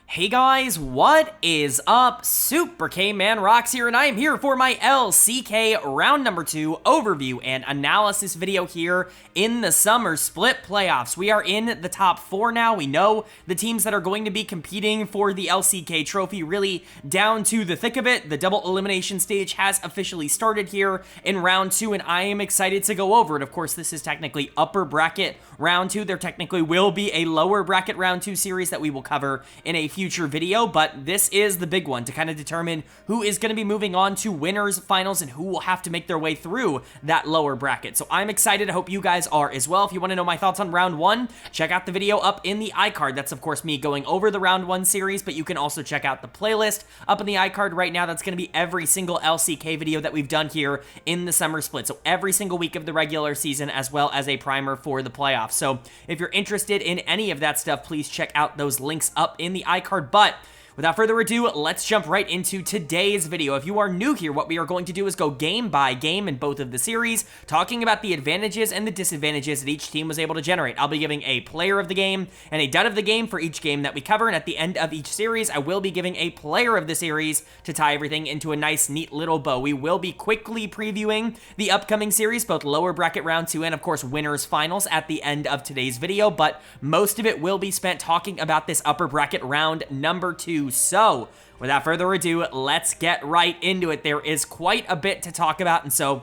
Hey guys, what is up? Super K-Man Rocks here, and I am here for my LCK round number 2 overview and analysis video here in the summer split playoffs. We are in the top 4 now. We know the teams that are going to be competing for the LCK trophy really down to the thick of it. The double elimination stage has officially started here in round 2, and I am excited to go over it. Of course, this is technically upper bracket round 2. There technically will be a lower bracket round 2 series that we will cover in a future video, but this is the big one to kind of determine who is going to be moving on to winners finals and who will have to make their way through that lower bracket. So I'm excited. I hope you guys are as well. If you want to know my thoughts on round 1, check out the video up in the iCard. That's of course me going over the round 1 series, but you can also check out the playlist up in the iCard right now. That's going to be every single LCK video that we've done here in the summer split. So every single week of the regular season as well as a primer for the playoffs. So if you're interested in any of that stuff, please check out those links up in the iCard. But without further ado, let's jump right into today's video. If you are new here, what we are going to do is go game by game in both of the series, talking about the advantages and the disadvantages that each team was able to generate. I'll be giving a player of the game and a dud of the game for each game that we cover, and at the end of each series, I will be giving a player of the series to tie everything into a nice, neat little bow. We will be quickly previewing the upcoming series, both lower bracket round 2 and, of course, winners finals at the end of today's video, but most of it will be spent talking about this upper bracket round number 2. So, without further ado, let's get right into it. There is quite a bit to talk about, and so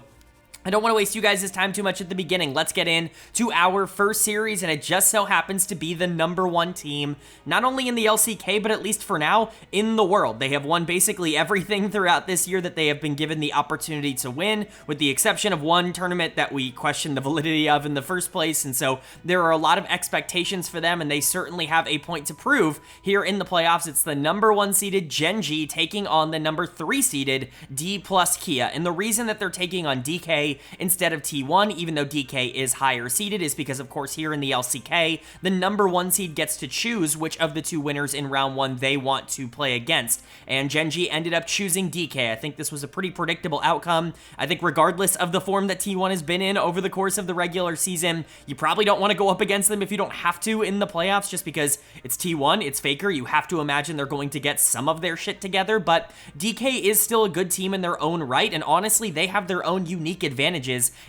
I don't want to waste you guys' time too much at the beginning. Let's get into our first series, and it just so happens to be the number 1 team, not only in the LCK, but at least for now, in the world. They have won basically everything throughout this year that they have been given the opportunity to win, with the exception of one tournament that we questioned the validity of in the first place, and so there are a lot of expectations for them, and they certainly have a point to prove here in the playoffs. It's the number 1 seeded Gen.G taking on the number 3 seeded Dplus KIA, and the reason that they're taking on DK instead of T1, even though DK is higher seeded, is because, of course, here in the LCK, the number 1 seed gets to choose which of the 2 winners in round 1 they want to play against, and Gen.G ended up choosing DK. I think this was a pretty predictable outcome. I think regardless of the form that T1 has been in over the course of the regular season, you probably don't want to go up against them if you don't have to in the playoffs, just because it's T1, it's Faker. You have to imagine they're going to get some of their shit together, but DK is still a good team in their own right, and honestly, they have their own unique advantages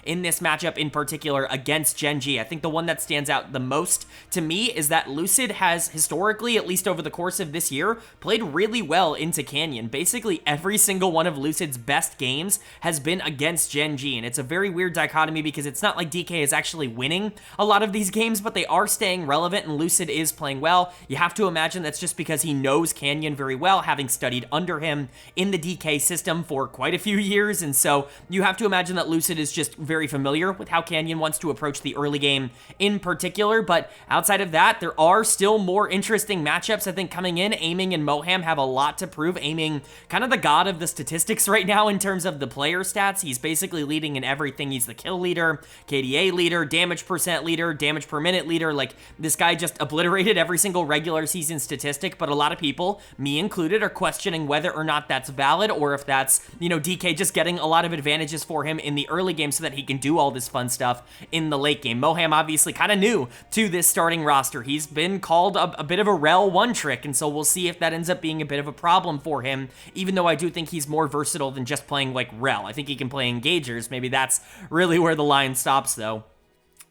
in this matchup in particular against Gen.G. I think the one that stands out the most to me is that Lucid has historically, at least over the course of this year, played really well into Canyon. Basically every single one of Lucid's best games has been against Gen.G, and it's a very weird dichotomy because it's not like DK is actually winning a lot of these games, but they are staying relevant and Lucid is playing well. You have to imagine that's just because he knows Canyon very well, having studied under him in the DK system for quite a few years, and so you have to imagine that Lucid is just very familiar with how Canyon wants to approach the early game in particular, but outside of that, there are still more interesting matchups, I think, coming in. Aiming and Moham have a lot to prove. Aiming, kind of the god of the statistics right now in terms of the player stats. He's basically leading in everything. He's the kill leader, KDA leader, damage percent leader, damage per minute leader. Like, this guy just obliterated every single regular season statistic, but a lot of people, me included, are questioning whether or not that's valid, or if that's, DK just getting a lot of advantages for him in the early game so that he can do all this fun stuff in the late game. Moham obviously kind of new to this starting roster. He's been called a bit of a rel one trick, and so we'll see if that ends up being a bit of a problem for him, even though I do think he's more versatile than just playing like rel. I think he can play engagers. Maybe that's really where the line stops, though.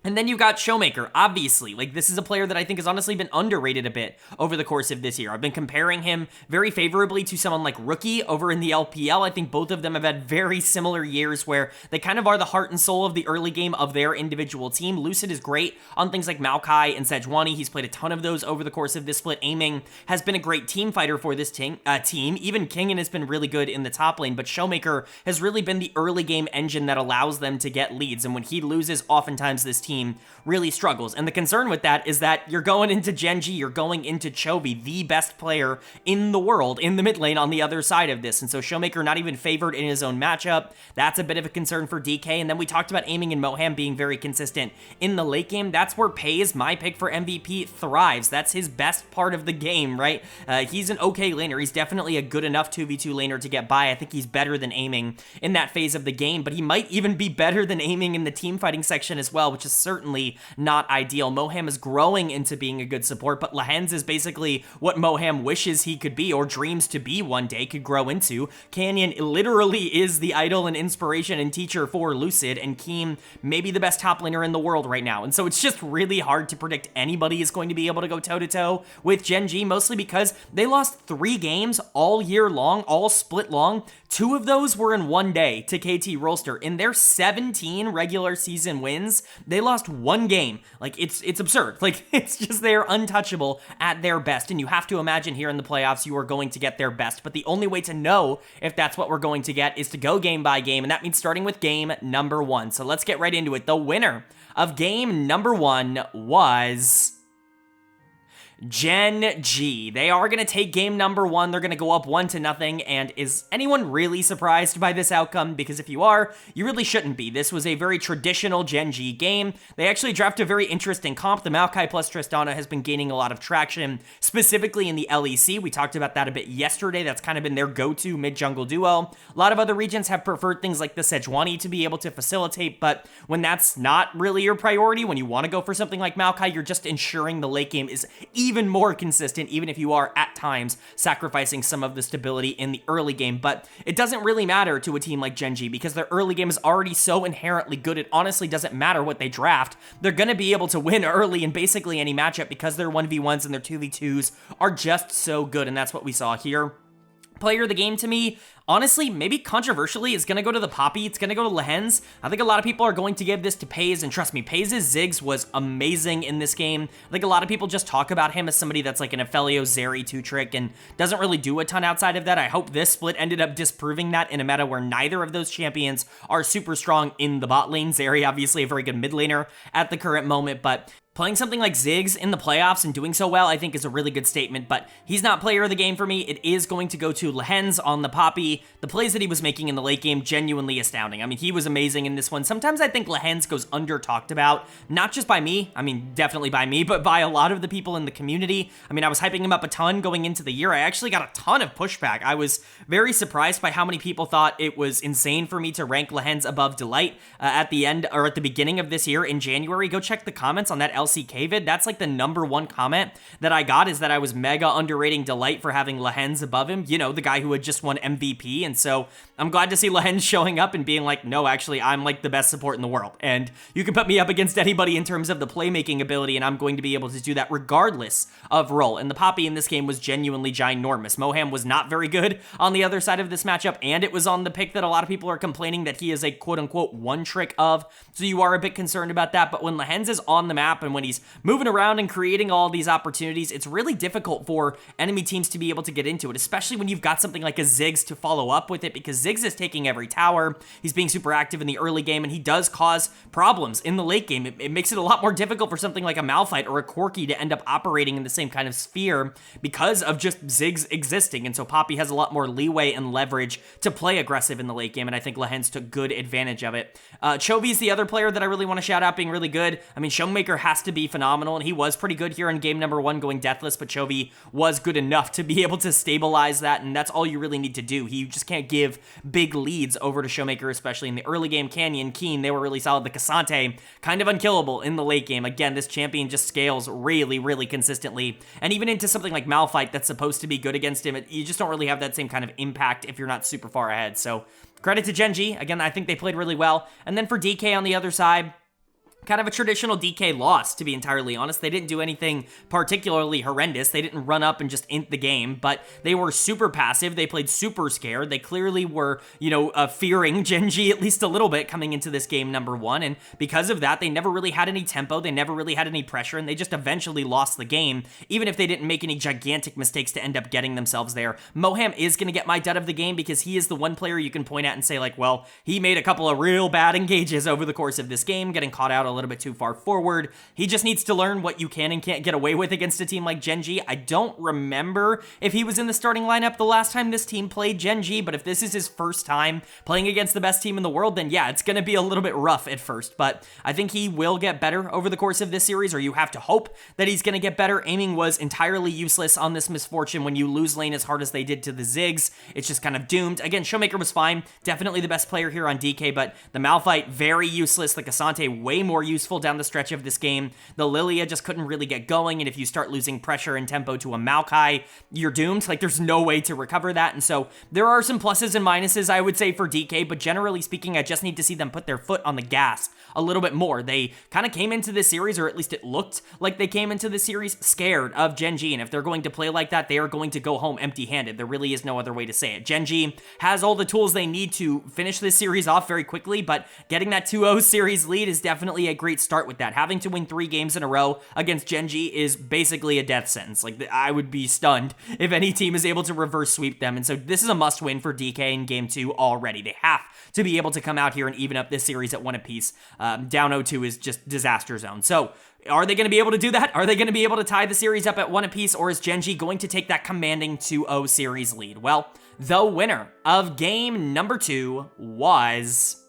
And then you've got Showmaker, obviously. Like, this is a player that I think has honestly been underrated a bit over the course of this year. I've been comparing him very favorably to someone like Rookie over in the LPL. I think both of them have had very similar years where they kind of are the heart and soul of the early game of their individual team. Lucid is great on things like Maokai and Sejuani. He's played a ton of those over the course of this split. Aiming has been a great team fighter for this team. Even Kingen has been really good in the top lane, but Showmaker has really been the early game engine that allows them to get leads, and when he loses, oftentimes this team really struggles. And the concern with that is that you're going into Gen.G, you're going into Chovy, the best player in the world, in the mid lane on the other side of this. And so Showmaker not even favored in his own matchup. That's a bit of a concern for DK. And then we talked about Aiming and Moham being very consistent in the late game. That's where Pays, my pick for MVP, thrives. That's his best part of the game, right? He's an okay laner. He's definitely a good enough 2v2 laner to get by. I think he's better than Aiming in that phase of the game, but he might even be better than Aiming in the team fighting section as well, which is certainly not ideal. Moham is growing into being a good support, but Lehends is basically what Moham wishes he could be or dreams to be one day, could grow into. Canyon literally is the idol and inspiration and teacher for Lucid, and Keem maybe the best top laner in the world right now. And so it's just really hard to predict anybody is going to be able to go toe-to-toe with Gen.G, mostly because they lost 3 games all year long, all split long. 2 of those were in one day to KT Rolster. In their 17 regular season wins, they lost 1 game. Like, it's absurd. Like, it's just they're untouchable at their best, and you have to imagine here in the playoffs you are going to get their best, but the only way to know if that's what we're going to get is to go game by game, and that means starting with game number 1. So let's get right into it. The winner of game number 1 was Gen.G. They are going to take game number 1. They're going to go up 1-0. And is anyone really surprised by this outcome? Because if you are, you really shouldn't be. This was a very traditional Gen.G game. They actually drafted a very interesting comp. The Maokai plus Tristana has been gaining a lot of traction, specifically in the LEC. We talked about that a bit yesterday. That's kind of been their go-to mid-jungle duo. A lot of other regions have preferred things like the Sejuani to be able to facilitate, but when that's not really your priority, when you want to go for something like Maokai, you're just ensuring the late game is even more consistent, even if you are at times sacrificing some of the stability in the early game. But it doesn't really matter to a team like Gen.G because their early game is already so inherently good. It honestly doesn't matter what they draft. They're going to be able to win early in basically any matchup because their 1v1s and their 2v2s are just so good, and that's what we saw here. Player of the game to me, honestly, maybe controversially, is going to go to the Poppy. It's going to go to Lehends. I think a lot of people are going to give this to Paze, and trust me, Paze's Ziggs was amazing in this game. I think a lot of people just talk about him as somebody that's like an Ophelio Zeri 2-trick and doesn't really do a ton outside of that. I hope this split ended up disproving that in a meta where neither of those champions are super strong in the bot lane. Zeri, obviously a very good mid laner at the current moment, but playing something like Ziggs in the playoffs and doing so well, I think, is a really good statement, but he's not player of the game for me. It is going to go to Lehends on the Poppy. The plays that he was making in the late game, genuinely astounding. I mean, he was amazing in this one. Sometimes I think Lehends goes under-talked about, not just by me, I mean, definitely by me, but by a lot of the people in the community. I mean, I was hyping him up a ton going into the year. I actually got a ton of pushback. I was very surprised by how many people thought it was insane for me to rank Lehends above Delight at the end, or at the beginning of this year in January. Go check the comments on that LCK vid. That's like the #1 comment that I got, is that I was mega underrating Delight for having Lehends above him, you know, the guy who had just won MVP. And so I'm glad to see Lehends showing up and being like, no, actually, I'm like the best support in the world, and you can put me up against anybody in terms of the playmaking ability, and I'm going to be able to do that regardless of role. And the Poppy in this game was genuinely ginormous. Moham was not very good on the other side of this matchup, and it was on the pick that a lot of people are complaining that he is a quote-unquote one-trick of, so you are a bit concerned about that. But when Lehends is on the map and when he's moving around and creating all these opportunities, it's really difficult for enemy teams to be able to get into it, especially when you've got something like a Ziggs to follow up with it, because Ziggs is taking every tower. He's being super active in the early game, and he does cause problems in the late game. It makes it a lot more difficult for something like a Malphite or a Corki to end up operating in the same kind of sphere because of just Ziggs existing, and so Poppy has a lot more leeway and leverage to play aggressive in the late game, and I think Lehends took good advantage of it. Chovy's the other player that I really want to shout out being really good. I mean, Showmaker has to be phenomenal, and he was pretty good here in game #1 going deathless, but Chovy was good enough to be able to stabilize that, and that's all you really need to do. You just can't give big leads over to Showmaker, especially in the early game. Canyon, Keen, they were really solid. The Cassante, kind of unkillable in the late game. Again, this champion just scales really, really consistently, and even into something like Malphite that's supposed to be good against him, you just don't really have that same kind of impact if you're not super far ahead. So credit to Gen.G. Again, I think they played really well. And then for DK on the other side, kind of a traditional DK loss, to be entirely honest. They didn't do anything particularly horrendous. They didn't run up and just int the game, but they were super passive. They played super scared. They clearly were, you know, fearing Gen.G at least a little bit coming into this game #1, and because of that, they never really had any tempo. They never really had any pressure, and they just eventually lost the game, even if they didn't make any gigantic mistakes to end up getting themselves there. Moham is going to get my dud of the game because he is the one player you can point at and say, like, well, he made a couple of real bad engages over the course of this game, getting caught out a little bit too far forward. He just needs to learn what you can and can't get away with against a team like Gen.G. I don't remember if he was in the starting lineup the last time this team played Gen.G, but if this is his first time playing against the best team in the world, then yeah, it's going to be a little bit rough at first, but I think he will get better over the course of this series, or you have to hope that he's going to get better. Aiming was entirely useless on this Misfortune when you lose lane as hard as they did to the Ziggs. It's just kind of doomed. Again, Showmaker was fine. Definitely the best player here on DK, but the Malphite, very useless. The Cassante, way more more useful down the stretch of this game. The Lilia just couldn't really get going, and if you start losing pressure and tempo to a Maokai, you're doomed. Like, there's no way to recover that, and so there are some pluses and minuses, I would say, for DK, but generally speaking, I just need to see them put their foot on the gas a little bit more. They kind of came into this series, or at least it looked like they came into this series scared of Gen.G, and if they're going to play like that, they are going to go home empty-handed. There really is no other way to say it. Gen.G has all the tools they need to finish this series off very quickly, but getting that 2-0 series lead is definitely a great start with that. Having to win 3 games in a row against Gen.G is basically a death sentence. Like, I would be stunned if any team is able to reverse sweep them, and so this is a must-win for DK in Game 2 already. They have to be able to come out here and even up this series at 1 apiece. Down 0-2 is just disaster zone. So, are they going to be able to do that? Are they going to be able to tie the series up at 1 apiece, or is Gen.G going to take that commanding 2-0 series lead? Well, the winner of game number 2 was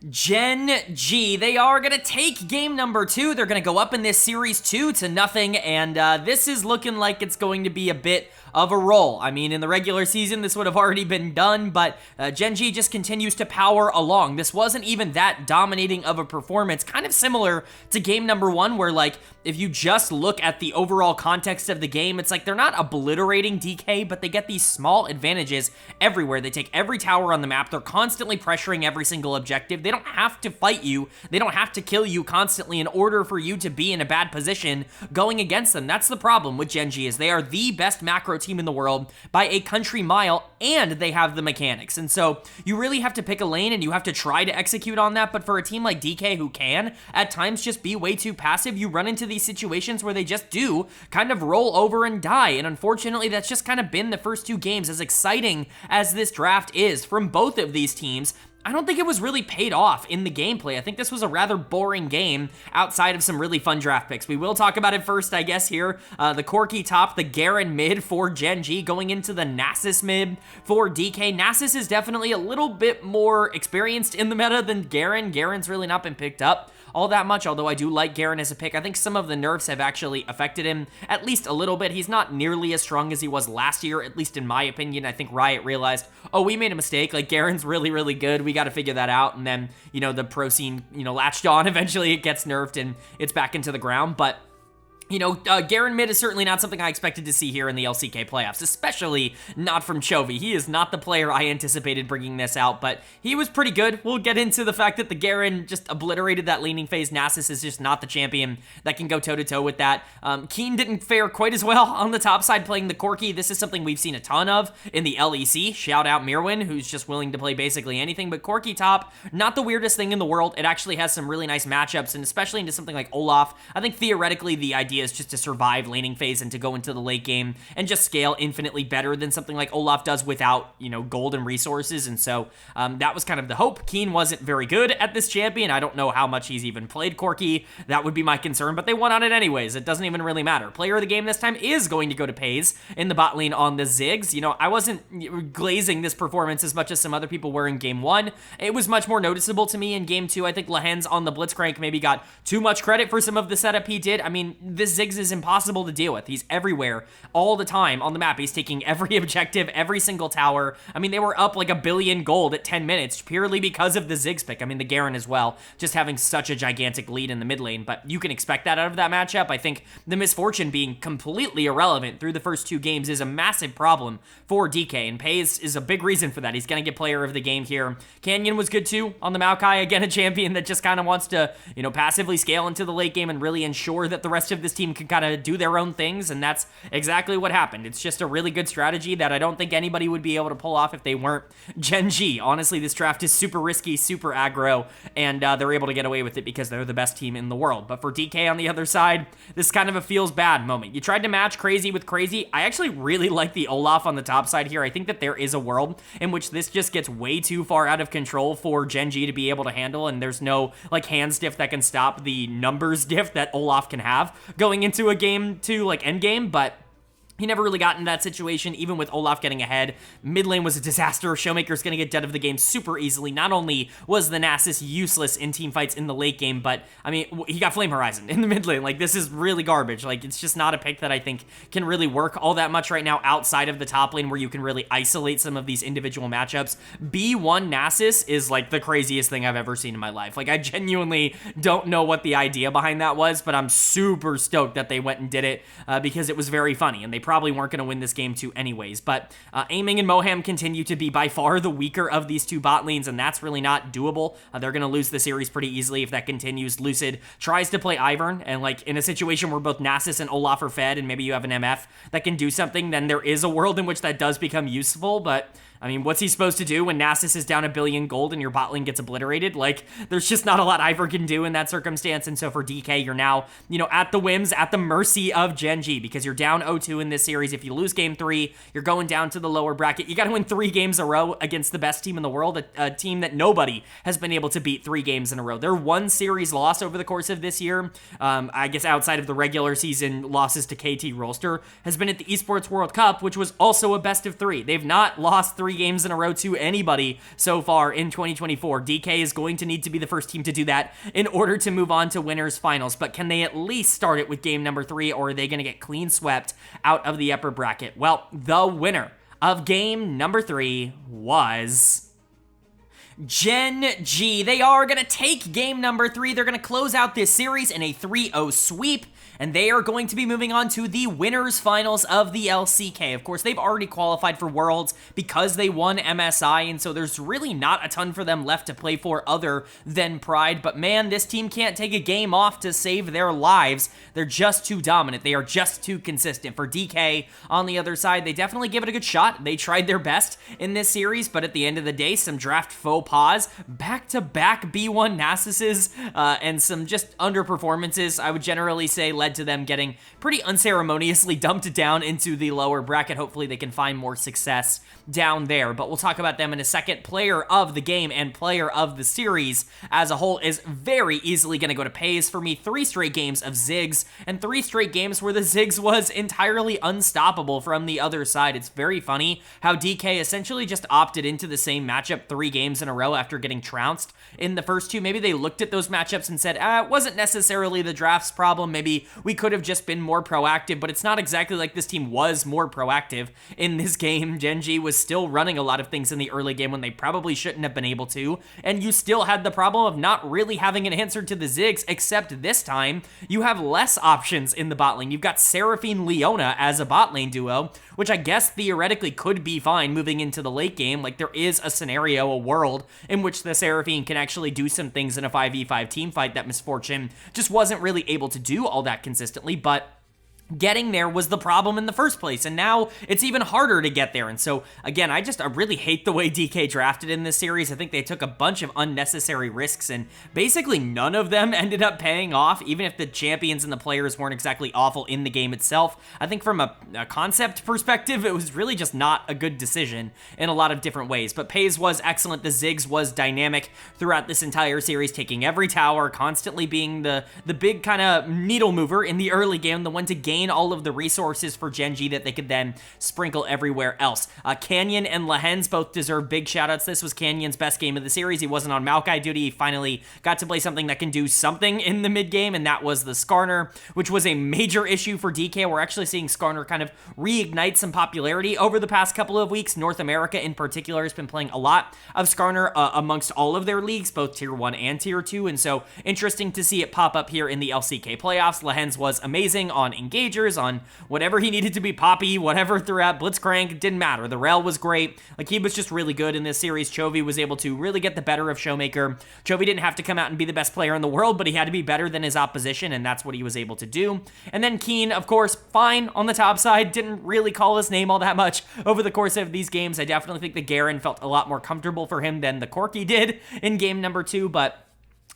Gen.G. They are going to take game number 2. They're going to go up in this series 2-0, and this is looking like it's going to be a bit of a roll. I mean, in the regular season, this would have already been done, but Gen.G just continues to power along. This wasn't even that dominating of a performance, kind of similar to game number 1, where, like, if you just look at the overall context of the game, it's like they're not obliterating DK, but they get these small advantages everywhere. They take every tower on the map. They're constantly pressuring every single objective. They don't have to fight you. They don't have to kill you constantly in order for you to be in a bad position going against them. That's the problem with Gen.G, is they are the best macro team in the world by a country mile, and they have the mechanics. And so you really have to pick a lane, and you have to try to execute on that. But for a team like DK, who can at times just be way too passive, you run into these situations where they just do kind of roll over and die. And unfortunately, that's just kind of been the first 2 games. As exciting as this draft is from both of these teams, I don't think it was really paid off in the gameplay. I think this was a rather boring game outside of some really fun draft picks. We will talk about it first, I guess, here. The Corki top, the Garen mid for Gen.G, going into the Nasus mid for DK. Nasus is definitely a little bit more experienced in the meta than Garen. Garen's really not been picked up all that much, although I do like Garen as a pick. I think some of the nerfs have actually affected him at least a little bit. He's not nearly as strong as he was last year, at least in my opinion. I think Riot realized, oh, we made a mistake. Like, Garen's really, really good. We got to figure that out. And then, you know, the pro scene, you know, latched on. Eventually it gets nerfed and it's back into the ground. But you know, Garen mid is certainly not something I expected to see here in the LCK playoffs, especially not from Chovy. He is not the player I anticipated bringing this out, but he was pretty good. We'll get into the fact that the Garen just obliterated that laning phase. Nasus is just not the champion that can go toe-to-toe with that. Keen didn't fare quite as well on the top side playing the Corki. This is something we've seen a ton of in the LEC. Shout out Mirwin, who's just willing to play basically anything, but Corki top, not the weirdest thing in the world. It actually has some really nice matchups, and especially into something like Olaf. I think theoretically the idea is just to survive laning phase and to go into the late game and just scale infinitely better than something like Olaf does without, you know, gold and resources. And so that was kind of the hope. Keen wasn't very good at this champion. I don't know how much he's even played Corki. That would be my concern, but they won on it anyways. It doesn't even really matter. Player of the game this time is going to go to Pays in the bot lane on the Ziggs. You know, I wasn't glazing this performance as much as some other people were in game 1. It was much more noticeable to me in game 2. I think Lahen's on the Blitzcrank maybe got too much credit for some of the setup he did. I mean, this Ziggs is impossible to deal with. He's everywhere all the time on the map. He's taking every objective, every single tower. I mean, they were up like 1 billion gold at 10 minutes purely because of the Ziggs pick. I mean, the Garen as well, just having such a gigantic lead in the mid lane, but you can expect that out of that matchup. I think the misfortune being completely irrelevant through the first 2 games is a massive problem for DK, and Pays is a big reason for that. He's going to get player of the game here. Canyon was good too on the Maokai. Again, a champion that just kind of wants to, you know, passively scale into the late game and really ensure that the rest of this team can kind of do their own things, and that's exactly what happened. It's just a really good strategy that I don't think anybody would be able to pull off if they weren't Gen.G. Honestly, this draft is super risky, super aggro, and they're able to get away with it because they're the best team in the world. But for DK on the other side, this is kind of a feels bad moment. You tried to match Crazy with Crazy. I actually really like the Olaf on the top side here. I think that there is a world in which this just gets way too far out of control for Gen.G to be able to handle, and there's no like hands diff that can stop the numbers diff that Olaf can have going into a game 2 like endgame. But He never really got into that situation, even with Olaf getting ahead. Mid lane was a disaster. Showmaker's going to get dead of the game super easily. Not only was the Nasus useless in team fights in the late game, but, I mean, he got Flame Horizon in the mid lane. Like, this is really garbage. Like, it's just not a pick that I think can really work all that much right now outside of the top lane where you can really isolate some of these individual matchups. B1 Nasus is, like, the craziest thing I've ever seen in my life. Like, I genuinely don't know what the idea behind that was, but I'm super stoked that they went and did it because it was very funny, and they probably weren't going to win this game too anyways. But Aiming and Moham continue to be by far the weaker of these two bot lanes, and that's really not doable. They're going to lose the series pretty easily if that continues. Lucid tries to play Ivern, and like in a situation where both Nasus and Olaf are fed, and maybe you have an MF that can do something, then there is a world in which that does become useful, but I mean, what's he supposed to do when Nasus is down 1 billion gold and your bot lane gets obliterated? Like, there's just not a lot Ivern can do in that circumstance, and so for DK, you're now, you know, at the whims, at the mercy of Gen.G, because you're down 0-2 in this series. If you lose game 3, you're going down to the lower bracket. You gotta win 3 games in a row against the best team in the world, a team that nobody has been able to beat 3 games in a row. Their one series loss over the course of this year, I guess outside of the regular season losses to KT Rolster, has been at the Esports World Cup, which was also a best of 3. They've not lost 3 games in a row to anybody so far in 2024. DK is going to need to be the first team to do that in order to move on to winners finals, but can they at least start it with game number 3, or are they going to get clean swept out of the upper bracket? Well, the winner of game number 3 was Gen.G. They are going to take game number 3. They're going to close out this series in a 3-0 sweep, and they are going to be moving on to the winners finals of the LCK. Of course, they've already qualified for Worlds because they won MSI, and so there's really not a ton for them left to play for other than Pride, but man, this team can't take a game off to save their lives. They're just too dominant. They are just too consistent. For DK, on the other side, they definitely give it a good shot. They tried their best in this series, but at the end of the day, some draft faux pas, back-to-back B1 Nasuses, and some just underperformances, I would generally say, led to them getting pretty unceremoniously dumped down into the lower bracket. Hopefully they can find more success down there, but we'll talk about them in a second. Player of the game and player of the series as a whole is very easily going to go to Pays. For me, 3 straight games of Ziggs and 3 straight games where the Ziggs was entirely unstoppable from the other side. It's very funny how DK essentially just opted into the same matchup 3 games in a row after getting trounced in the first 2. Maybe they looked at those matchups and said, it wasn't necessarily the draft's problem. Maybe we could have just been more proactive, but it's not exactly like this team was more proactive in this game. Gen.G was still running a lot of things in the early game when they probably shouldn't have been able to, and you still had the problem of not really having an answer to the Ziggs, except this time you have less options in the bot lane. You've got Seraphine Leona as a bot lane duo, which I guess theoretically could be fine moving into the late game. Like, there is a scenario, a world, in which the Seraphine can actually do some things in a 5v5 team fight that Misfortune just wasn't really able to do all that consistently, but getting there was the problem in the first place, and now it's even harder to get there. And so, again, I really hate the way DK drafted in this series. I think they took a bunch of unnecessary risks, and basically none of them ended up paying off, even if the champions and the players weren't exactly awful in the game itself. I think from a concept perspective, it was really just not a good decision in a lot of different ways. But Pays was excellent. The Ziggs was dynamic throughout this entire series, taking every tower, constantly being the big kind of needle mover in the early game, the one to gain all of the resources for Gen.G that they could then sprinkle everywhere else. Canyon and Lahens both deserve big shoutouts. This was Canyon's best game of the series. He wasn't on Maokai duty. He finally got to play something that can do something in the mid game, and that was the Skarner, which was a major issue for DK. We're actually seeing Skarner kind of reignite some popularity over the past couple of weeks. North America in particular has been playing a lot of Skarner amongst all of their leagues, both Tier 1 and Tier 2, and so interesting to see it pop up here in the LCK playoffs. Lahens was amazing on Engage, on whatever he needed to be, Poppy, whatever throughout Blitzcrank, didn't matter. The Rel was great. Like, he was just really good in this series. Chovy was able to really get the better of Showmaker. Chovy didn't have to come out and be the best player in the world, but he had to be better than his opposition, and that's what he was able to do. And then Keen, of course, fine on the top side, didn't really call his name all that much over the course of these games. I definitely think the Garen felt a lot more comfortable for him than the Corki did in game number 2, but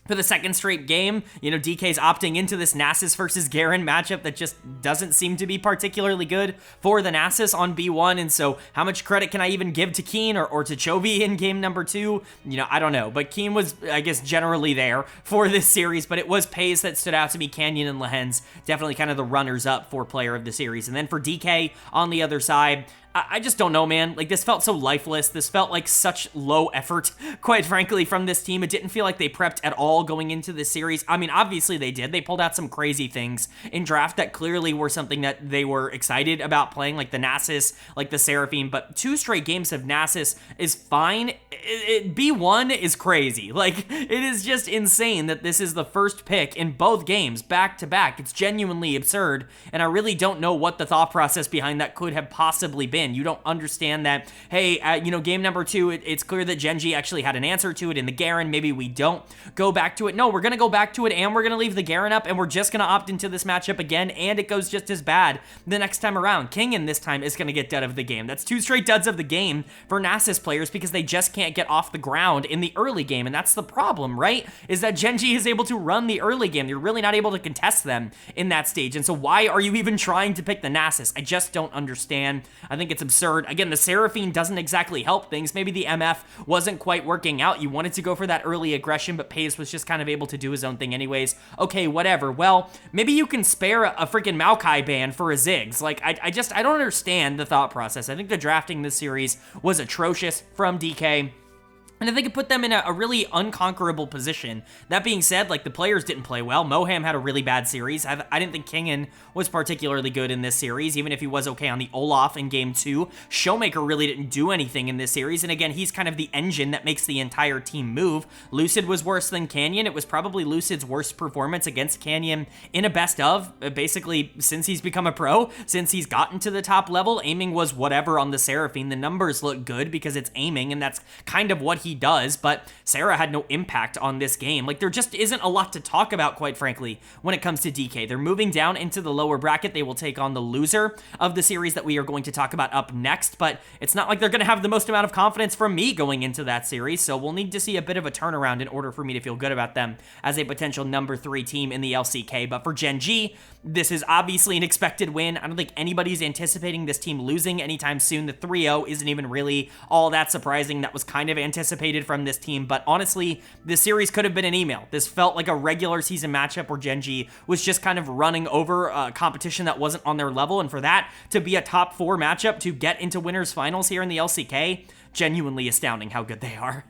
for the second straight game. DK's opting into this Nasus versus Garen matchup that just doesn't seem to be particularly good for the Nasus on B1, and so how much credit can I even give to Keen or to Chovy in game number 2? I don't know, but Keen was, I guess, generally there for this series, but it was Paze that stood out to me. Canyon and Lehens, definitely kind of the runners-up for player of the series. And then for DK on the other side, I just don't know, man. Like, this felt so lifeless. This felt like such low effort, quite frankly, from this team. It didn't feel like they prepped at all going into this series. I mean, obviously they did. They pulled out some crazy things in draft that clearly were something that they were excited about playing, like the Nasus, like the Seraphine, but 2 straight games of Nasus is fine. B1 is crazy. Like, it is just insane that this is the first pick in both games, back-to-back. It's genuinely absurd, and I really don't know what the thought process behind that could have possibly been. You don't understand that, hey, game number 2, it's clear that Gen.G actually had an answer to it in the Garen. Maybe we don't go back to it. No, we're going to go back to it, and we're going to leave the Garen up, and we're just going to opt into this matchup again, and it goes just as bad the next time around. Kingan this time is going to get dud of the game. That's 2 straight duds of the game for Nasus players because they just can't get off the ground in the early game, and that's the problem, right? Is that Gen.G is able to run the early game. You're really not able to contest them in that stage, and so why are you even trying to pick the Nasus? I just don't understand. I think it's absurd. Again, the Seraphine doesn't exactly help things. Maybe the MF wasn't quite working out. You wanted to go for that early aggression, but Paze was just kind of able to do his own thing anyways. Okay, whatever. Well, maybe you can spare a freaking Maokai ban for a Ziggs. Like, I don't understand the thought process. I think the drafting this series was atrocious from DK. And I think it put them in a really unconquerable position. That being said, like, the players didn't play well. Moham had a really bad series. I didn't think Kingan was particularly good in this series, even if he was okay on the Olaf in game 2. Showmaker really didn't do anything in this series, and again, he's kind of the engine that makes the entire team move. Lucid was worse than Canyon. It was probably Lucid's worst performance against Canyon in a best of, basically, since he's become a pro, since he's gotten to the top level. Aiming was whatever on the Seraphine. The numbers look good because it's aiming, and that's kind of what he does, but Sarah had no impact on this game. Like, there just isn't a lot to talk about, quite frankly, when it comes to DK. They're moving down into the lower bracket. They will take on the loser of the series that we are going to talk about up next, but it's not like they're going to have the most amount of confidence from me going into that series, so we'll need to see a bit of a turnaround in order for me to feel good about them as a potential number 3 team in the LCK. But for Gen.G, this is obviously an expected win. I don't think anybody's anticipating this team losing anytime soon. The 3-0 isn't even really all that surprising. That was kind of anticipated from this team, but honestly, this series could have been an email. This felt like a regular season matchup where Gen.G was just kind of running over a competition that wasn't on their level, and for that to be a top 4 matchup to get into winners finals here in the LCK, genuinely astounding how good they are.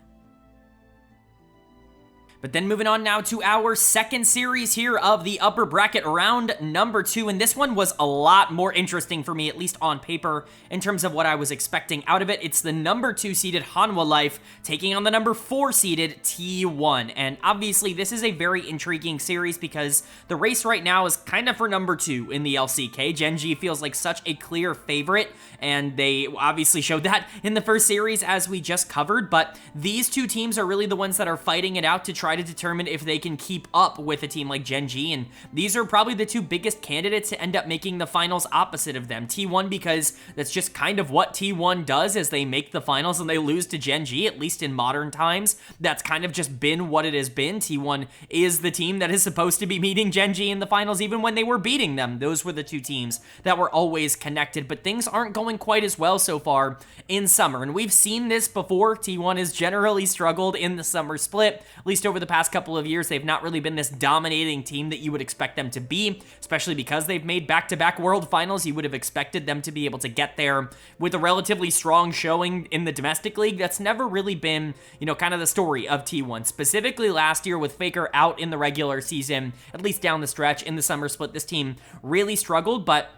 But then moving on now to our second series here of the upper bracket, round number 2, and this one was a lot more interesting for me, at least on paper, in terms of what I was expecting out of it. It's the number 2 seeded Hanwha Life taking on the number 4 seeded T1, and obviously this is a very intriguing series because the race right now is kind of for number 2 in the LCK. Gen.G feels like such a clear favorite, and they obviously showed that in the first series as we just covered, but these 2 teams are really the ones that are fighting it out to try to determine if they can keep up with a team like Gen.G, and these are probably the 2 biggest candidates to end up making the finals opposite of them. T1, because that's just kind of what T1 does, as they make the finals and they lose to Gen.G, at least in modern times. That's kind of just been what it has been. T1 is the team that is supposed to be meeting Gen.G in the finals, even when they were beating them. Those were the 2 teams that were always connected, but things aren't going quite as well so far in summer, and we've seen this before. T1 has generally struggled in the summer split, at least over the past couple of years. They've not really been this dominating team that you would expect them to be, especially because they've made back-to-back world finals. You would have expected them to be able to get there with a relatively strong showing in the domestic league. That's never really been, kind of the story of T1. Specifically last year with Faker out in the regular season, at least down the stretch in the summer split, this team really struggled, but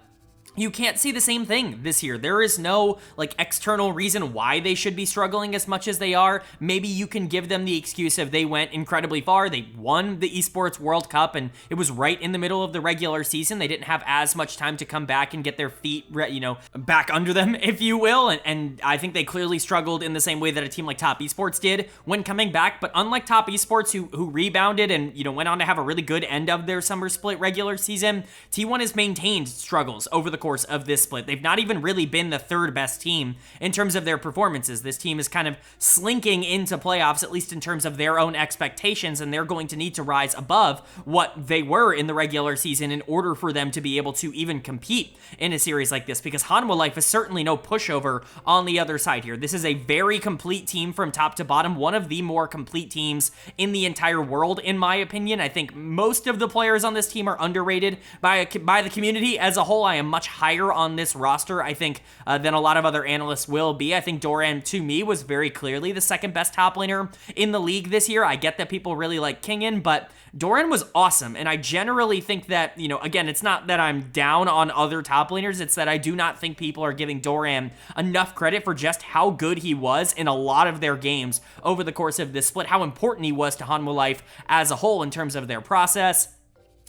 you can't see the same thing this year. There is no, external reason why they should be struggling as much as they are. Maybe you can give them the excuse of they went incredibly far. They won the Esports World Cup, and it was right in the middle of the regular season. They didn't have as much time to come back and get their feet, back under them, if you will. And I think they clearly struggled in the same way that a team like Top Esports did when coming back. But unlike Top Esports, who rebounded and, went on to have a really good end of their summer split regular season, T1 has maintained struggles over the course of this split. They've not even really been the third best team in terms of their performances. This team is kind of slinking into playoffs, at least in terms of their own expectations, and they're going to need to rise above what they were in the regular season in order for them to be able to even compete in a series like this, because Hanwha Life is certainly no pushover on the other side here. This is a very complete team from top to bottom, one of the more complete teams in the entire world, in my opinion. I think most of the players on this team are underrated by the community as a whole. I am much higher on this roster, I think, than a lot of other analysts will be. I think Doran, to me, was very clearly the second best top laner in the league this year. I get that people really like Kingin, but Doran was awesome, and I generally think that, you know, again, it's not that I'm down on other top laners, it's that I do not think people are giving Doran enough credit for just how good he was in a lot of their games over the course of this split, how important he was to Hanwha Life as a whole in terms of their process.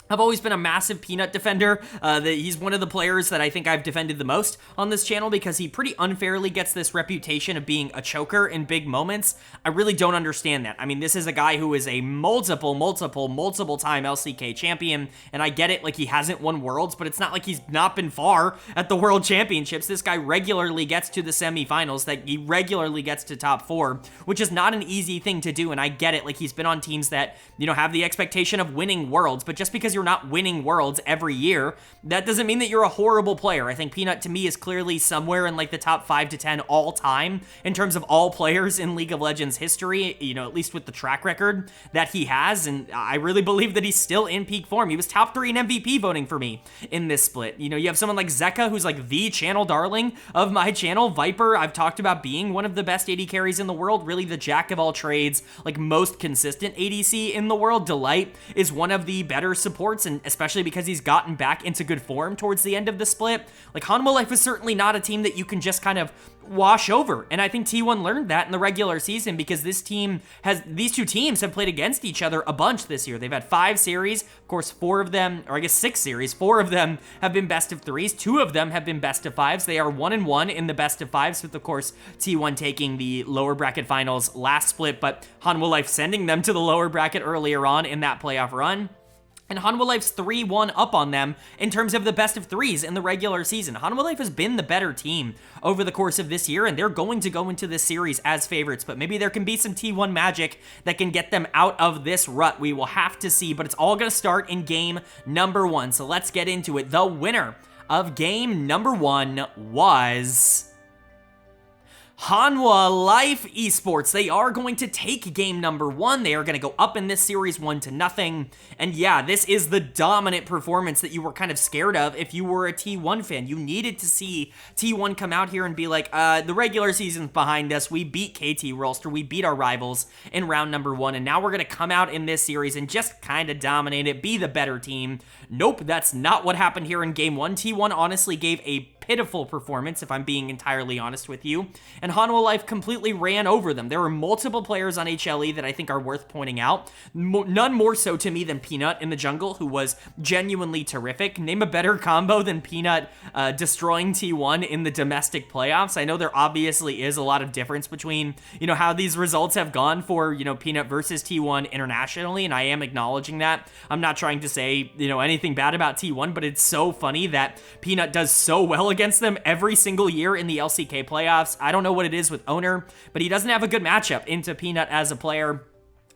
I've always been a massive Peanut defender. He's one of the players that I think I've defended the most on this channel because he pretty unfairly gets this reputation of being a choker in big moments. I really don't understand that. I mean, this is a guy who is a multiple time LCK champion, and I get it, like, he hasn't won Worlds, but it's not like he's not been far at the World Championships. This guy regularly gets to the semifinals, that he regularly gets to top 4, which is not an easy thing to do, and I get it. Like, he's been on teams that, you know, have the expectation of winning Worlds, but just because you're not winning Worlds every year, that doesn't mean that you're a horrible player. I think Peanut, to me, is clearly somewhere in like the top 5 to 10 all time in terms of all players in League of Legends history, you know, at least with the track record that he has, and I really believe that he's still in peak form. He was top 3 in MVP voting for me in this split. You know, you have someone like Zeka, who's like the channel darling of my channel. Viper, I've talked about being one of the best AD carries in the world, really the jack of all trades, like most consistent ADC in the world. Delight is one of the better supports, and especially because he's gotten back into good form towards the end of the split. Like, Hanwha Life is certainly not a team that you can just kind of wash over, and I think T1 learned that in the regular season, because these two teams have played against each other a bunch this year. They've had 5 series, of course 4 of them, or I guess 6 series, 4 of them have been best of 3s, 2 of them have been best of 5s. They are 1-1 in the best of 5s, with of course T1 taking the lower bracket finals last split, but Hanwha Life sending them to the lower bracket earlier on in that playoff run. And Hanwha Life's 3-1 up on them in terms of the best of 3s in the regular season. Hanwha Life has been the better team over the course of this year, and they're going to go into this series as favorites, but maybe there can be some T1 magic that can get them out of this rut. We will have to see, but it's all going to start in game number 1. So let's get into it. The winner of game number 1 was Hanwha Life Esports. They are going to take game number 1. They are going to go up in this series 1-0. And yeah, this is the dominant performance that you were kind of scared of if you were a T1 fan. You needed to see T1 come out here and be like, the regular season's behind us. We beat KT Rolster. We beat our rivals in round number 1. And now we're going to come out in this series and just kind of dominate it, be the better team. Nope, that's not what happened here in game 1. T1 honestly gave a pitiful performance, if I'm being entirely honest with you, and Hanwha Life completely ran over them. There were multiple players on HLE that I think are worth pointing out, none more so to me than Peanut in the jungle, who was genuinely terrific. Name a better combo than Peanut destroying T1 in the domestic playoffs. I know there obviously is a lot of difference between, you know, how these results have gone for, you know, Peanut versus T1 internationally, and I am acknowledging that. I'm not trying to say, you know, anything bad about T1, but it's so funny that Peanut does so well against them every single year in the LCK playoffs. I don't know what it is with Owner, but he doesn't have a good matchup into Peanut as a player.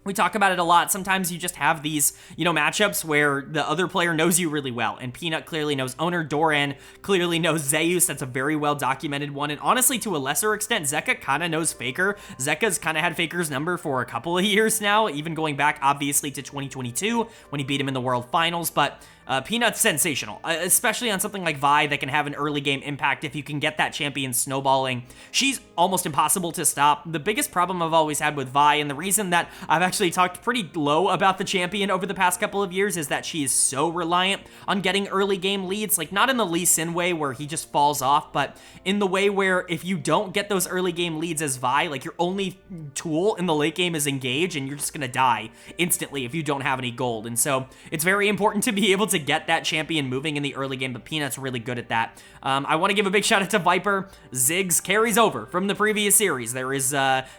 We talk about it a lot. Sometimes you just have these, you know, matchups where the other player knows you really well, and Peanut clearly knows Owner. Doran clearly knows Zeus. That's a very well documented one. And honestly, to a lesser extent, Zeka kind of knows Faker. Zeka's kind of had Faker's number for a couple of years now, even going back obviously to 2022 when he beat him in the World Finals. But Peanut's sensational, especially on something like Vi that can have an early game impact if you can get that champion snowballing. She's almost impossible to stop. The biggest problem I've always had with Vi, and the reason that I've actually talked pretty low about the champion over the past couple of years, is that she is so reliant on getting early game leads. Like, not in the Lee Sin way where he just falls off, but in the way where if you don't get those early game leads as Vi, like, your only tool in the late game is engage, and you're just gonna die instantly if you don't have any gold. And so it's very important to be able to to get that champion moving in the early game, but Peanut's really good at that. I want to give a big shout out to Viper. Ziggs carries over from the previous series. There is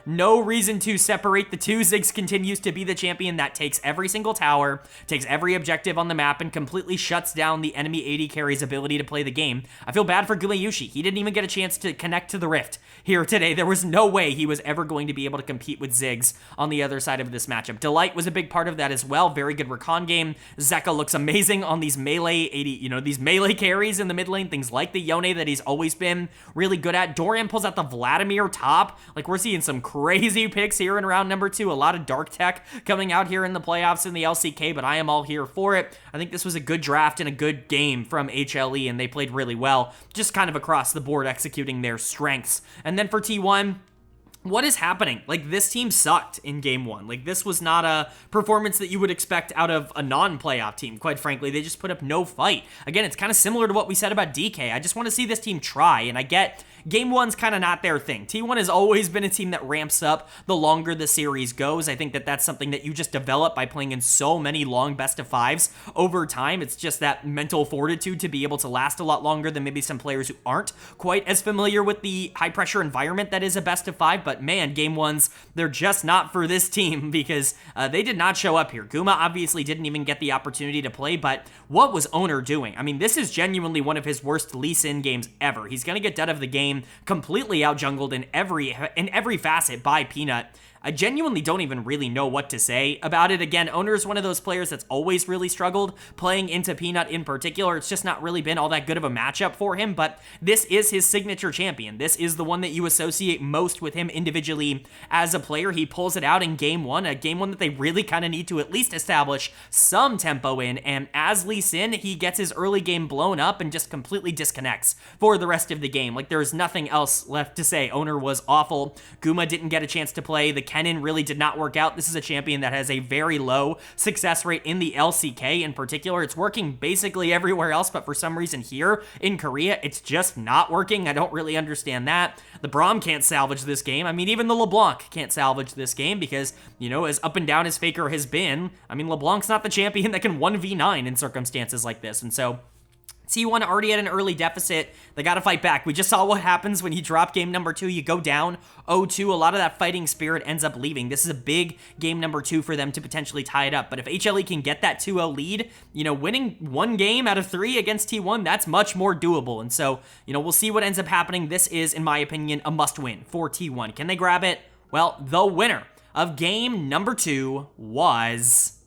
no reason to separate the two. Ziggs continues to be the champion that takes every single tower, takes every objective on the map, and completely shuts down the enemy AD carry's ability to play the game. I feel bad for Gumayushi. He didn't even get a chance to connect to the Rift here today. There was no way he was ever going to be able to compete with Ziggs on the other side of this matchup. Delight was a big part of that as well. Very good recon game. Zeka looks amazing on these melee 80, these melee carries in the mid lane, things like the Yone that he's always been really good at. Dorian pulls out the Vladimir top. Like, we're seeing some crazy picks here in round number 2. A lot of dark tech coming out here in the playoffs in the LCK, but I am all here for it. I think this was a good draft and a good game from HLE, and they played really well, just kind of across the board executing their strengths. And then for T1, what is happening? Like, this team sucked in game 1. Like, this was not a performance that you would expect out of a non-playoff team, quite frankly. They just put up no fight. Again, it's kind of similar to what we said about DK. I just want to see this team try, and I get game 1's kind of not their thing. T1 has always been a team that ramps up the longer the series goes. I think that that's something that you just develop by playing in so many long best-of-5s over time. It's just that mental fortitude to be able to last a lot longer than maybe some players who aren't quite as familiar with the high-pressure environment that is a best-of-5. But man, game 1s, they're just not for this team because they did not show up here. Guma obviously didn't even get the opportunity to play, but what was Owner doing? I mean, this is genuinely one of his worst Lee Sin games ever. He's going to get dead of the game, completely out-jungled in every facet by Peanut. I genuinely don't even really know what to say about it. Again, Owner is one of those players that's always really struggled playing into Peanut in particular. It's just not really been all that good of a matchup for him, but this is his signature champion. This is the one that you associate most with him individually as a player. He pulls it out in game 1, a game 1 that they really kind of need to at least establish some tempo in, and as Lee Sin, he gets his early game blown up and just completely disconnects for the rest of the game. Like, there's nothing else left to say. Owner was awful. Guma didn't get a chance to play. The Kennen really did not work out. This is a champion that has a very low success rate in the LCK in particular. It's working basically everywhere else, but for some reason here in Korea, it's just not working. I don't really understand that. The Braum can't salvage this game. I mean, even the LeBlanc can't salvage this game because, as up and down as Faker has been, I mean, LeBlanc's not the champion that can 1v9 in circumstances like this, and so T1 already had an early deficit. They got to fight back. We just saw what happens when you drop game number 2. You go down 0-2. A lot of that fighting spirit ends up leaving. This is a big game number 2 for them to potentially tie it up. But if HLE can get that 2-0 lead, winning 1 game out of 3 against T1, that's much more doable. And so, we'll see what ends up happening. This is, in my opinion, a must-win for T1. Can they grab it? Well, the winner of game number 2 was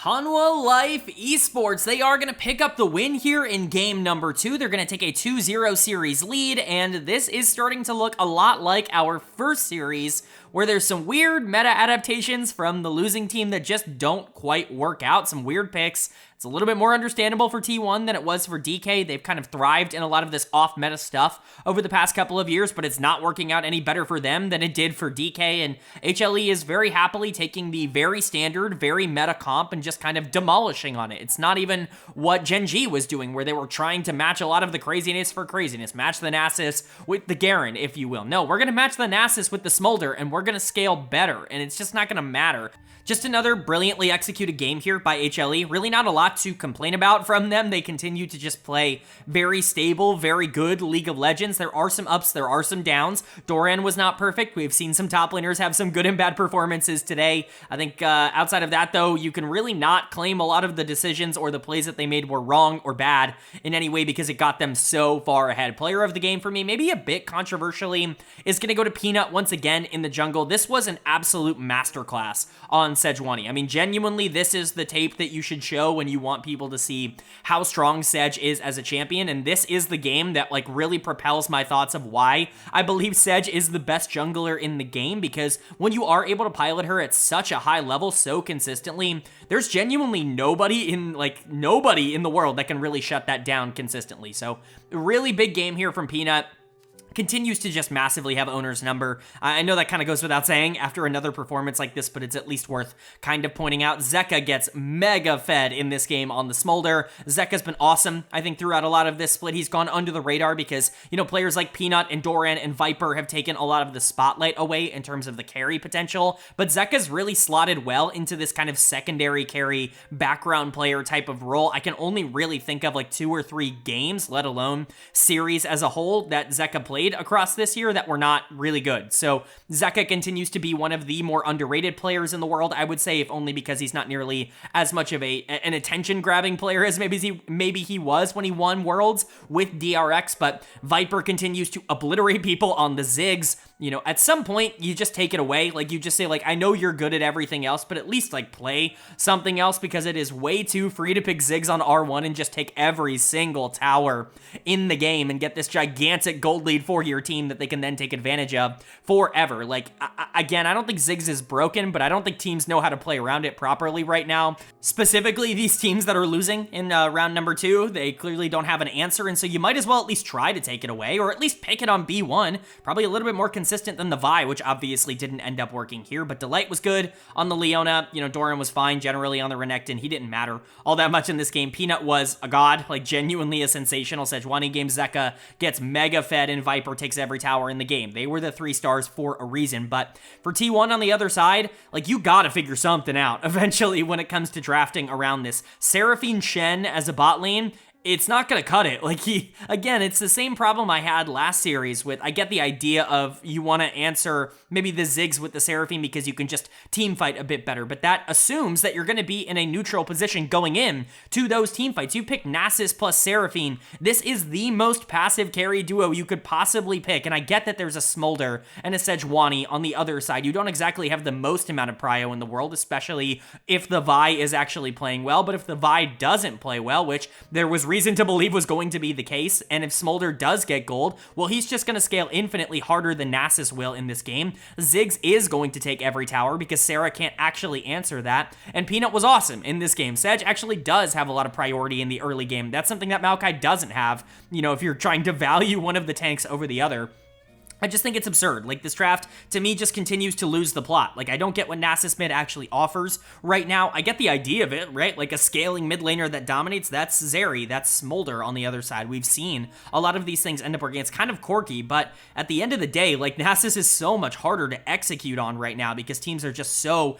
Hanwha Life Esports. They are going to pick up the win here in game number 2. They're going to take a 2-0 series lead, and this is starting to look a lot like our first series, where there's some weird meta adaptations from the losing team that just don't quite work out. Some weird picks. It's a little bit more understandable for T1 than it was for DK. They've kind of thrived in a lot of this off-meta stuff over the past couple of years, but it's not working out any better for them than it did for DK, and HLE is very happily taking the very standard, very meta comp and just kind of demolishing on it. It's not even what Gen.G was doing, where they were trying to match a lot of the craziness for craziness. Match the Nasus with the Garen, if you will. No, we're going to match the Nasus with the Smolder, and we're going to scale better, and it's just not going to matter. Just another brilliantly executed game here by HLE. Really not a lot to complain about from them. They continue to just play very stable, very good League of Legends. There are some ups, there are some downs. Doran was not perfect. We've seen some top laners have some good and bad performances today. I think outside of that, though, you can really not claim a lot of the decisions or the plays that they made were wrong or bad in any way because it got them so far ahead. Player of the game for me, maybe a bit controversially, is going to go to Peanut once again in the jungle. This was an absolute masterclass on Sejuani. I mean, genuinely, this is the tape that you should show when you want people to see how strong Sej is as a champion, and this is the game that, really propels my thoughts of why I believe Sej is the best jungler in the game, because when you are able to pilot her at such a high level so consistently, there's genuinely nobody in the world that can really shut that down consistently. So, really big game here from Peanut. continues to just massively have owner's number. I know that kind of goes without saying after another performance like this, but it's at least worth kind of pointing out. Zeka gets mega fed in this game on the Smolder. Zeka's been awesome, I think, throughout a lot of this split. He's gone under the radar because, you know, players like Peanut and Doran and Viper have taken a lot of the spotlight away in terms of the carry potential, but Zeka's really slotted well into this kind of secondary carry background player type of role. I can only really think of like 2 or 3 games, let alone series as a whole, that Zeka played across this year that were not really good. So Zeka continues to be one of the more underrated players in the world, I would say, if only because he's not nearly as much of an attention-grabbing player as maybe he was when he won Worlds with DRX, but Viper continues to obliterate people on the Ziggs. You know, at some point, you just take it away. Like, you just say, like, I know you're good at everything else, but at least, like, play something else, because it is way too free to pick Ziggs on R1 and just take every single tower in the game and get this gigantic gold lead for your team that they can then take advantage of forever. Like, again, I don't think Ziggs is broken, but I don't think teams know how to play around it properly right now. Specifically, these teams that are losing in round number 2, they clearly don't have an answer, and so you might as well at least try to take it away, or at least pick it on B1. Probably a little bit more consistent than the Vi, which obviously didn't end up working here, but Delight was good on the Leona. You know, Doran was fine generally on the Renekton. He didn't matter all that much in this game. Peanut was a god, like genuinely a sensational Sejuani game. Zeka gets mega fed and Viper takes every tower in the game. They were the 3 stars for a reason, but for T1 on the other side, like, you gotta figure something out eventually when it comes to drafting around this. Seraphine Shen as a bot lane, it's not going to cut it. Like, again, it's the same problem I had last series with, I get the idea of you want to answer maybe the Ziggs with the Seraphine because you can just team fight a bit better, but that assumes that you're going to be in a neutral position going in to those team fights. You pick Nasus plus Seraphine. This is the most passive carry duo you could possibly pick, and I get that there's a Smolder and a Sejuani on the other side. You don't exactly have the most amount of prio in the world, especially if the Vi is actually playing well, but if the Vi doesn't play well, which there was reason to believe was going to be the case, and if Smolder does get gold, well, he's just going to scale infinitely harder than Nasus will in this game. Ziggs is going to take every tower because Sarah can't actually answer that, and Peanut was awesome in this game. Sej actually does have a lot of priority in the early game. That's something that Maokai doesn't have, you know, if you're trying to value one of the tanks over the other. I just think it's absurd. Like, this draft, to me, just continues to lose the plot. Like, I don't get what Nasus mid actually offers right now. I get the idea of it, right? Like, a scaling mid laner that dominates, that's Zeri, that's Smolder on the other side. We've seen a lot of these things end up working. It's kind of quirky, but at the end of the day, like, Nasus is so much harder to execute on right now because teams are just so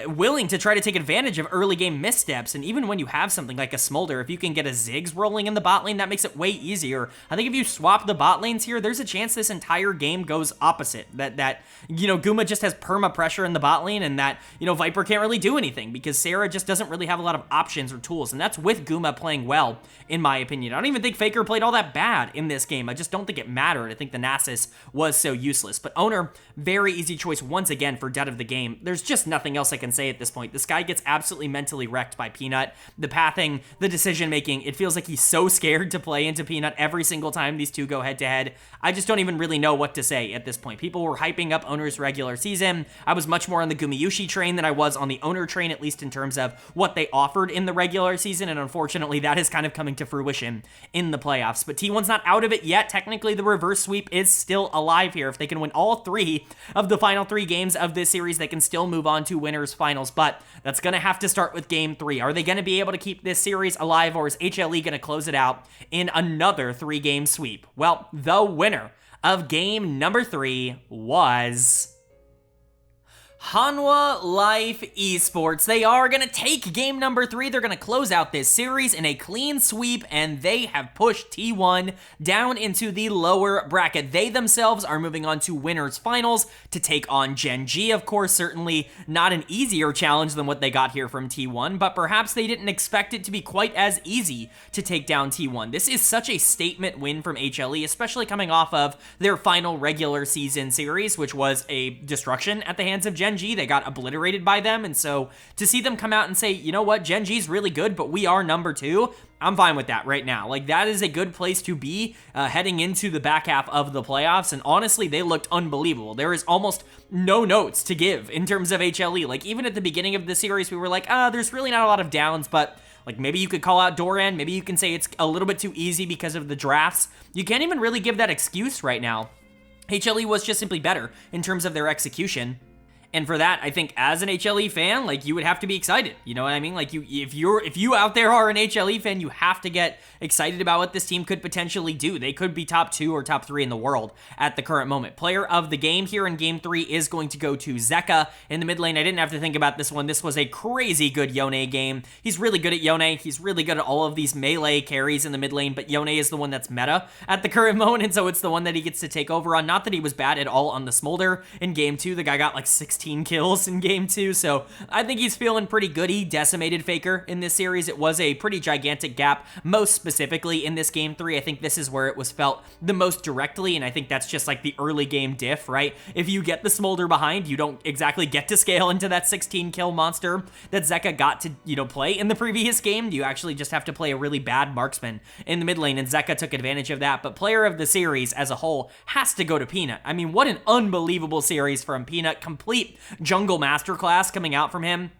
willing to try to take advantage of early game missteps, and even when you have something like a Smolder, if you can get a Ziggs rolling in the bot lane, that makes it way easier. I think if you swap the bot lanes here, there's a chance this entire game goes opposite, that you know, Guma just has perma pressure in the bot lane, and that, you know, Viper can't really do anything because Sarah just doesn't really have a lot of options or tools, and that's with Guma playing well, in my opinion. I don't even think Faker played all that bad in this game. I just don't think it mattered. I think the Nasus was so useless, but Owner, very easy choice once again for dead of the game. There's just nothing else I can say at this point. This guy gets absolutely mentally wrecked by Peanut. The pathing, the decision making, it feels like he's so scared to play into Peanut every single time these two go head to head. I just don't even really know what to say at this point. People were hyping up Owner's regular season. I was much more on the Gumayushi train than I was on the Owner train, at least in terms of what they offered in the regular season, and unfortunately that is kind of coming to fruition in the playoffs. But T1's not out of it yet. Technically the reverse sweep is still alive here. If they can win all 3 of the final 3 games of this series, they can still move on to winners finals, but that's going to have to start with game 3. Are they going to be able to keep this series alive, or is HLE going to close it out in another 3-game sweep? Well, the winner of game number 3 was Hanwha Life Esports. They are going to take game number 3. They're going to close out this series in a clean sweep, and they have pushed T1 down into the lower bracket. They themselves are moving on to winners finals to take on Gen.G. Of course, certainly not an easier challenge than what they got here from T1, but perhaps they didn't expect it to be quite as easy to take down T1. This is such a statement win from HLE, especially coming off of their final regular season series, which was a destruction at the hands of Gen.G. They got obliterated by them, and so to see them come out and say, you know what, Gen.G's really good, but we are number 2, I'm fine with that right now. Like, that is a good place to be heading into the back half of the playoffs, and honestly, they looked unbelievable. There is almost no notes to give in terms of HLE. Like, even at the beginning of the series, we were like, there's really not a lot of downs, but Like, maybe you could call out Doran, maybe you can say it's a little bit too easy because of the drafts. You can't even really give that excuse right now. HLE was just simply better in terms of their execution. And for that, I think as an HLE fan, like, you would have to be excited. You know what I mean? Like, if you out there are an HLE fan, you have to get excited about what this team could potentially do. They could be top 2 or top 3 in the world at the current moment. Player of the game here in Game 3 is going to go to Zeka in the mid lane. I didn't have to think about this one. This was a crazy good Yone game. He's really good at Yone. He's really good at all of these melee carries in the mid lane, but Yone is the one that's meta at the current moment, and so it's the one that he gets to take over on. Not that he was bad at all on the Smolder in Game 2. The guy got like 16 kills in Game 2, so I think he's feeling pretty good. He decimated Faker in this series. It was a pretty gigantic gap, most specifically in this Game 3. I think this is where it was felt the most directly, and I think that's just like the early game diff, right? If you get the Smolder behind, you don't exactly get to scale into that 16 kill monster that Zeka got to, play in the previous game. You actually just have to play a really bad marksman in the mid lane, and Zeka took advantage of that. But player of the series as a whole has to go to Peanut. I mean, what an unbelievable series from Peanut. Complete jungle masterclass coming out from him.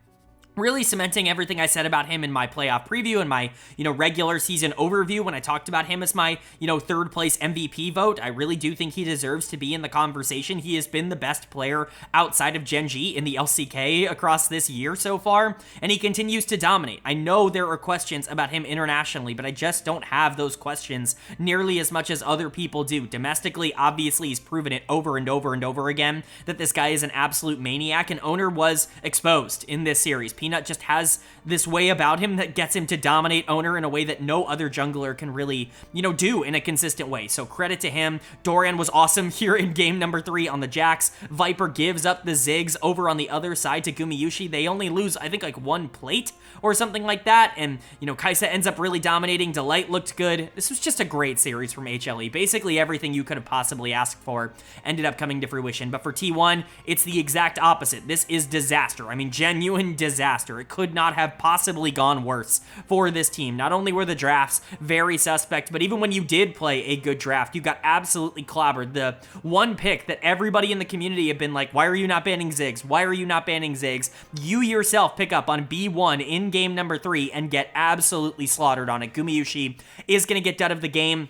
Really cementing everything I said about him in my playoff preview and my, regular season overview when I talked about him as my, third place MVP vote. I really do think he deserves to be in the conversation. He has been the best player outside of Gen.G in the LCK across this year so far, and he continues to dominate. I know there are questions about him internationally, but I just don't have those questions nearly as much as other people do. Domestically, obviously, he's proven it over and over and over again that this guy is an absolute maniac, and Owner was exposed in this series. Peanut just has this way about him that gets him to dominate Owner in a way that no other jungler can really, do in a consistent way. So credit to him. Doran was awesome here in game number 3 on the Jax. Viper gives up the Ziggs over on the other side to Gumayusi. They only lose, I think, like 1 plate or something like that. And, Kai'Sa ends up really dominating. Delight looked good. This was just a great series from HLE. Basically everything you could have possibly asked for ended up coming to fruition. But for T1, it's the exact opposite. This is disaster. I mean, genuine disaster. It could not have possibly gone worse for this team. Not only were the drafts very suspect, but even when you did play a good draft, you got absolutely clobbered. The one pick that everybody in the community have been like, why are you not banning Ziggs? Why are you not banning Ziggs? You yourself pick up on B1 in game number 3 and get absolutely slaughtered on it. Gumayusi is going to get out of the game.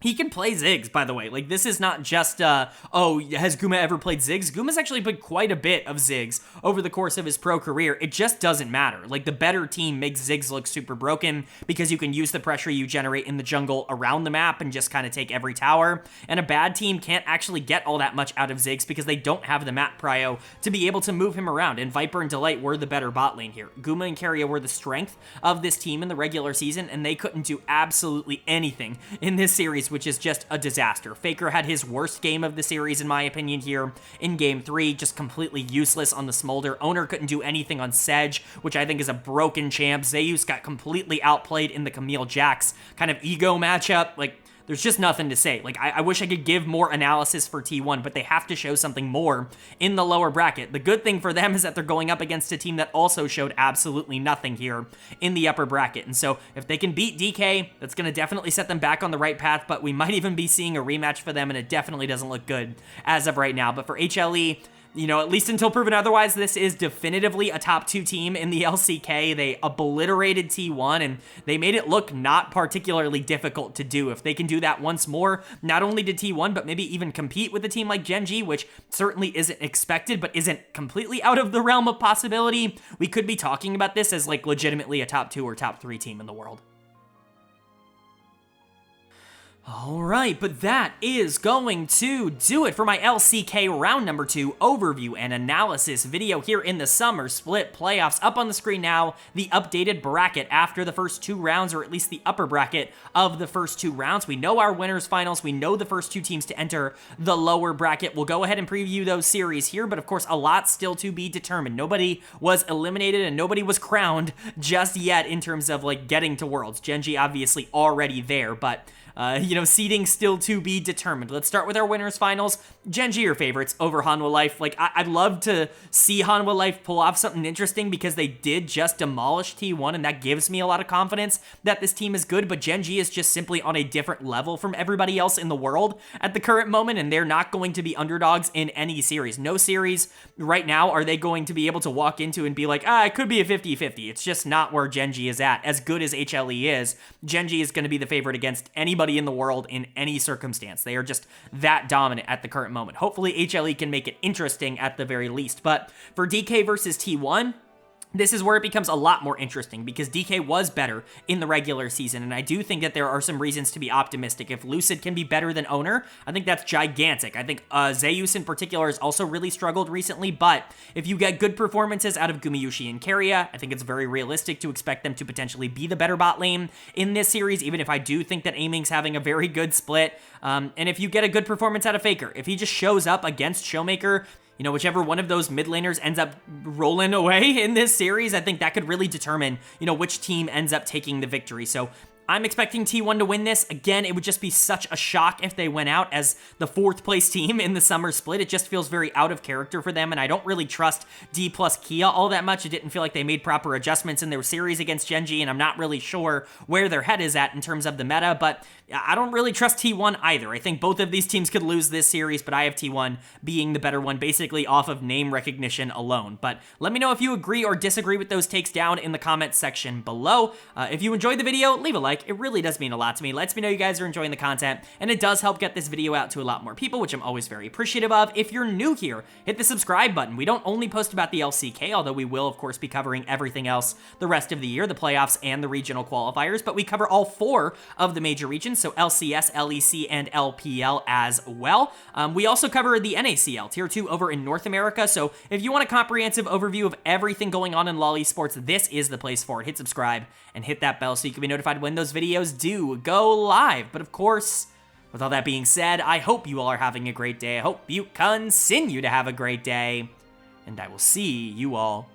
He can play Ziggs, by the way. Like, this is not just, has Guma ever played Ziggs? Guma's actually played quite a bit of Ziggs over the course of his pro career. It just doesn't matter. Like, the better team makes Ziggs look super broken because you can use the pressure you generate in the jungle around the map and just kind of take every tower. And a bad team can't actually get all that much out of Ziggs because they don't have the map prio to be able to move him around. And Viper and Delight were the better bot lane here. Guma and Keria were the strength of this team in the regular season, and they couldn't do absolutely anything in this series, which is just a disaster. Faker had his worst game of the series, in my opinion, here in game 3, just completely useless on the Smolder. Owner couldn't do anything on Sedge, which I think is a broken champ. Zeus got completely outplayed in the Camille Jax kind of ego matchup. Like, there's just nothing to say. Like, I wish I could give more analysis for T1, but they have to show something more in the lower bracket. The good thing for them is that they're going up against a team that also showed absolutely nothing here in the upper bracket. And so if they can beat DK, that's going to definitely set them back on the right path, but we might even be seeing a rematch for them, and it definitely doesn't look good as of right now. But for HLE, at least until proven otherwise, this is definitively a top 2 team in the LCK. They obliterated T1, and they made it look not particularly difficult to do. If they can do that once more, not only did T1, but maybe even compete with a team like Gen.G, which certainly isn't expected, but isn't completely out of the realm of possibility, we could be talking about this as like legitimately a top 2 or top 3 team in the world. Alright, but that is going to do it for my LCK round number 2 overview and analysis video here in the summer split playoffs. Up on the screen now, the updated bracket after the first 2 rounds, or at least the upper bracket of the first 2 rounds. We know our winners finals, we know the first 2 teams to enter the lower bracket. We'll go ahead and preview those series here, but of course a lot still to be determined. Nobody was eliminated and nobody was crowned just yet in terms of like getting to Worlds. Gen.G obviously already there, but Seeding still to be determined. Let's start with our winners finals. Gen.G are favorites over Hanwha Life. Like, I'd love to see Hanwha Life pull off something interesting because they did just demolish T1, and that gives me a lot of confidence that this team is good, but Gen.G is just simply on a different level from everybody else in the world at the current moment, and they're not going to be underdogs in any series. No series right now are they going to be able to walk into and be like, it could be a 50-50. It's just not where Gen.G is at. As good as HLE is, Gen.G is going to be the favorite against anybody in the world in any circumstance. They are just that dominant at the current moment. Hopefully HLE can make it interesting at the very least. But for DK versus T1, this is where it becomes a lot more interesting because DK was better in the regular season, and I do think that there are some reasons to be optimistic. If Lucid can be better than Owner, I think that's gigantic. I think Zeus in particular has also really struggled recently, but if you get good performances out of Gumayushi and Keria, I think it's very realistic to expect them to potentially be the better bot lane in this series, even if I do think that Aiming's having a very good split. And if you get a good performance out of Faker, if he just shows up against Showmaker, whichever one of those mid laners ends up rolling away in this series, I think that could really determine, which team ends up taking the victory. So I'm expecting T1 to win this. Again, it would just be such a shock if they went out as the 4th place team in the summer split. It just feels very out of character for them, and I don't really trust Dplus KIA all that much. It didn't feel like they made proper adjustments in their series against Gen.G, and I'm not really sure where their head is at in terms of the meta, but I don't really trust T1 either. I think both of these teams could lose this series, but I have T1 being the better one, basically off of name recognition alone. But let me know if you agree or disagree with those takes down in the comments section below. If you enjoyed the video, leave a like. It really does mean a lot to me. Lets me know you guys are enjoying the content, and it does help get this video out to a lot more people, which I'm always very appreciative of. If you're new here, hit the subscribe button. We don't only post about the LCK, although we will, of course, be covering everything else the rest of the year, the playoffs and the regional qualifiers, but we cover all 4 of the major regions, so LCS, LEC, and LPL as well. We also cover the NACL, Tier 2 over in North America, so if you want a comprehensive overview of everything going on in LoL Esports, this is the place for it. Hit subscribe and hit that bell so you can be notified when those videos do go live. But of course, with all that being said, I hope you all are having a great day. I hope you continue to have a great day, and I will see you all